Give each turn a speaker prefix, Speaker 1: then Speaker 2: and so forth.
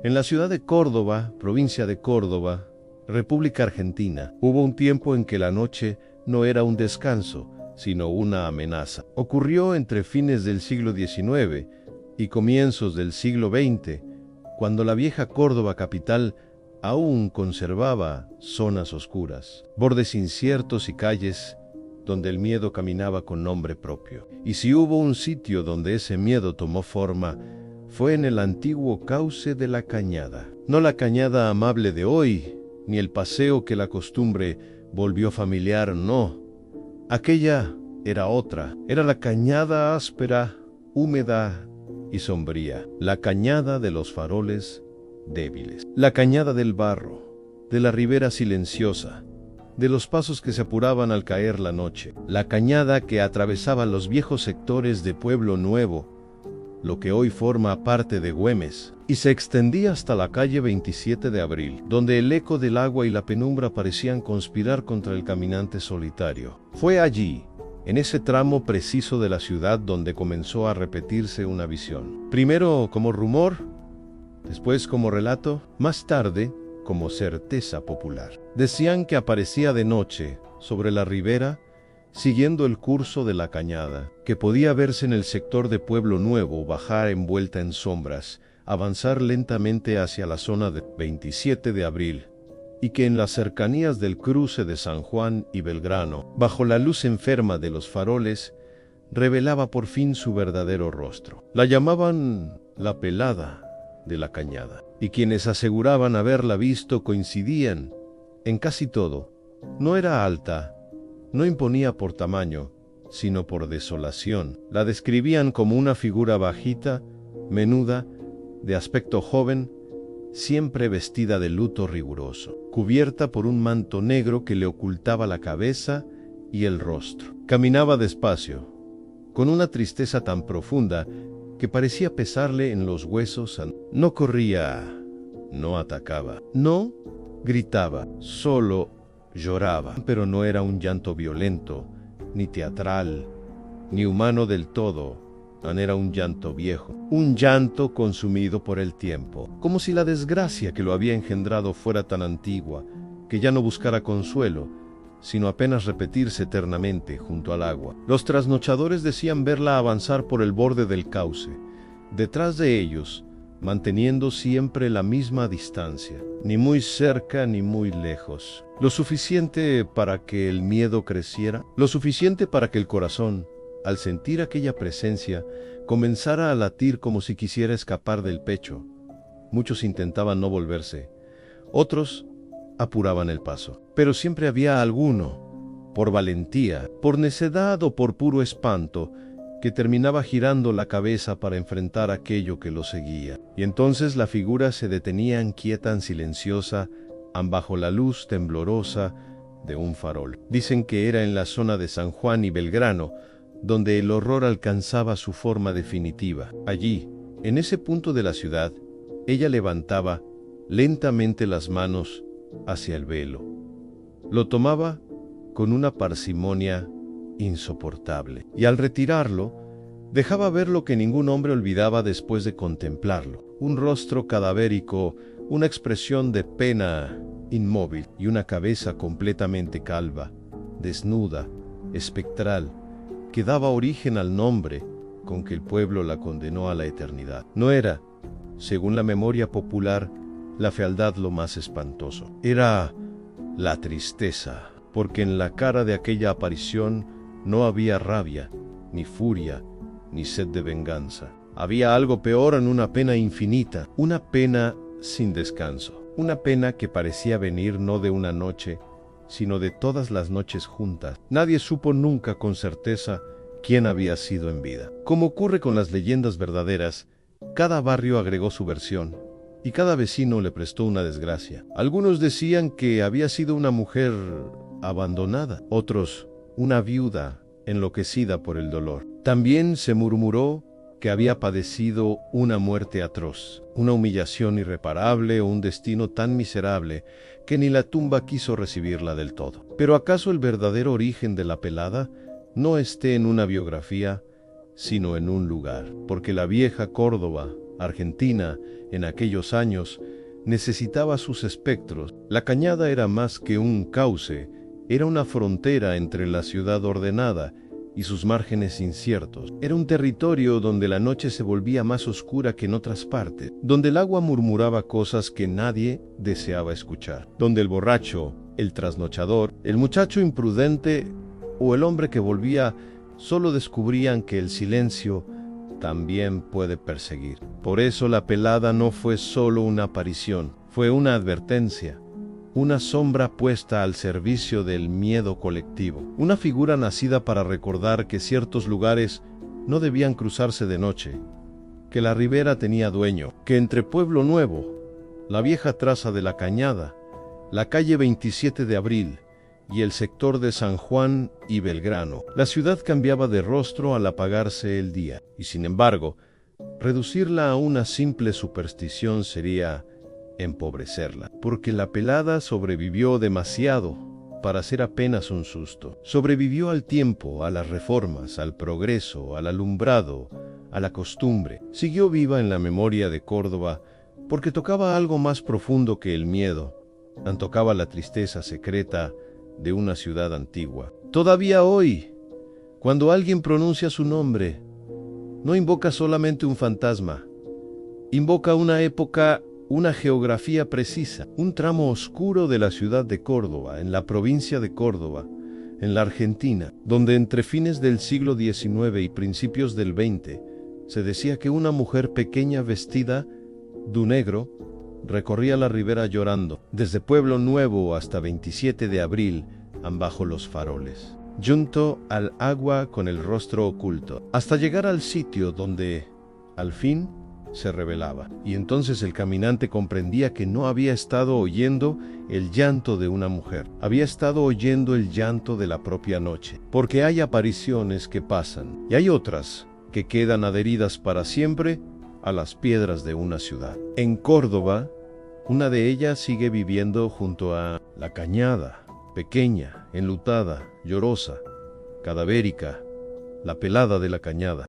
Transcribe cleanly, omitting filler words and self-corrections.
Speaker 1: En la ciudad de Córdoba, provincia de Córdoba, República Argentina, hubo un tiempo en que la noche no era un descanso, sino una amenaza. Ocurrió entre fines del siglo XIX y comienzos del siglo XX, cuando la vieja Córdoba capital aún conservaba zonas oscuras, bordes inciertos y calles donde el miedo caminaba con nombre propio. Y si hubo un sitio donde ese miedo tomó forma, fue en el antiguo cauce de la Cañada. No la Cañada amable de hoy, ni el paseo que la costumbre volvió familiar, no. Aquella era otra, era la Cañada áspera, húmeda y sombría, la Cañada de los faroles débiles, la Cañada del barro, de la ribera silenciosa, de los pasos que se apuraban al caer la noche, la Cañada que atravesaba los viejos sectores de Pueblo Nuevo, lo que hoy forma parte de Güemes, y se extendía hasta la calle 27 de Abril, donde el eco del agua y la penumbra parecían conspirar contra el caminante solitario. Fue allí, en ese tramo preciso de la ciudad, donde comenzó a repetirse una visión. Primero como rumor, después como relato, más tarde como certeza popular. Decían que aparecía de noche, sobre la ribera, siguiendo el curso de la Cañada, que podía verse en el sector de Pueblo Nuevo, bajar envuelta en sombras, avanzar lentamente hacia la zona de 27 de Abril, y que en las cercanías del cruce de San Juan y Belgrano, bajo la luz enferma de los faroles, revelaba por fin su verdadero rostro. La llamaban la Pelada de la Cañada, y quienes aseguraban haberla visto coincidían en casi todo. No era alta, no imponía por tamaño, sino por desolación. La describían como una figura bajita, menuda, de aspecto joven, siempre vestida de luto riguroso, cubierta por un manto negro que le ocultaba la cabeza y el rostro. Caminaba despacio, con una tristeza tan profunda que parecía pesarle en los huesos. No corría, no atacaba, no gritaba, solo lloraba, pero no era un llanto violento, ni teatral, ni humano del todo. Era un llanto viejo, un llanto consumido por el tiempo, como si la desgracia que lo había engendrado fuera tan antigua, que ya no buscara consuelo, sino apenas repetirse eternamente junto al agua. Los trasnochadores decían verla avanzar por el borde del cauce, detrás de ellos, manteniendo siempre la misma distancia, ni muy cerca ni muy lejos. Lo suficiente para que el miedo creciera, lo suficiente para que el corazón, al sentir aquella presencia, comenzara a latir como si quisiera escapar del pecho. Muchos intentaban no volverse, otros apuraban el paso. Pero siempre había alguno, por valentía, por necedad o por puro espanto, que terminaba girando la cabeza para enfrentar aquello que lo seguía. Y entonces la figura se detenía inquieta, silenciosa, bajo la luz temblorosa de un farol. Dicen que era en la zona de San Juan y Belgrano, donde el horror alcanzaba su forma definitiva. Allí, en ese punto de la ciudad, ella levantaba lentamente las manos hacia el velo. Lo tomaba con una parsimonia insoportable, y al retirarlo, dejaba ver lo que ningún hombre olvidaba después de contemplarlo: un rostro cadavérico, una expresión de pena inmóvil y una cabeza completamente calva, desnuda, espectral, que daba origen al nombre con que el pueblo la condenó a la eternidad. No era, según la memoria popular, la fealdad lo más espantoso. Era la tristeza, porque en la cara de aquella aparición no había rabia, ni furia, ni sed de venganza. Había algo peor, en una pena infinita, una pena sin descanso, una pena que parecía venir no de una noche, sino de todas las noches juntas. Nadie supo nunca con certeza quién había sido en vida. Como ocurre con las leyendas verdaderas, cada barrio agregó su versión, y cada vecino le prestó una desgracia. Algunos decían que había sido una mujer abandonada, otros una viuda enloquecida por el dolor. También se murmuró que había padecido una muerte atroz, una humillación irreparable o un destino tan miserable que ni la tumba quiso recibirla del todo. Pero ¿acaso el verdadero origen de la Pelada no esté en una biografía, sino en un lugar? Porque la vieja Córdoba, Argentina, en aquellos años, necesitaba sus espectros. La Cañada era más que un cauce, era una frontera entre la ciudad ordenada y sus márgenes inciertos. Era un territorio donde la noche se volvía más oscura que en otras partes, donde el agua murmuraba cosas que nadie deseaba escuchar, donde el borracho, el trasnochador, el muchacho imprudente o el hombre que volvía solo descubrían que el silencio también puede perseguir. Por eso la pelada no fue solo una aparición, fue una advertencia, una sombra puesta al servicio del miedo colectivo, una figura nacida para recordar que ciertos lugares no debían cruzarse de noche, que la ribera tenía dueño, que entre Pueblo Nuevo, la vieja traza de la Cañada, la calle 27 de Abril y el sector de San Juan y Belgrano, la ciudad cambiaba de rostro al apagarse el día, y sin embargo, reducirla a una simple superstición sería empobrecerla, porque la pelada sobrevivió demasiado para ser apenas un susto. Sobrevivió al tiempo, a las reformas, al progreso, al alumbrado, a la costumbre. Siguió viva en la memoria de Córdoba porque tocaba algo más profundo que el miedo, tocaba la tristeza secreta de una ciudad antigua. Todavía hoy, cuando alguien pronuncia su nombre, no invoca solamente un fantasma, invoca una época, una geografía precisa, un tramo oscuro de la ciudad de Córdoba, en la provincia de Córdoba, en la Argentina, donde entre fines del siglo XIX y principios del XX se decía que una mujer pequeña vestida de negro recorría la ribera llorando, desde Pueblo Nuevo hasta 27 de Abril, bajo los faroles, junto al agua con el rostro oculto, hasta llegar al sitio donde, al fin, se revelaba. Y entonces el caminante comprendía que no había estado oyendo el llanto de una mujer, había estado oyendo el llanto de la propia noche, porque hay apariciones que pasan, y hay otras que quedan adheridas para siempre a las piedras de una ciudad. En Córdoba, una de ellas sigue viviendo junto a la Cañada, pequeña, enlutada, llorosa, cadavérica, la pelada de la Cañada.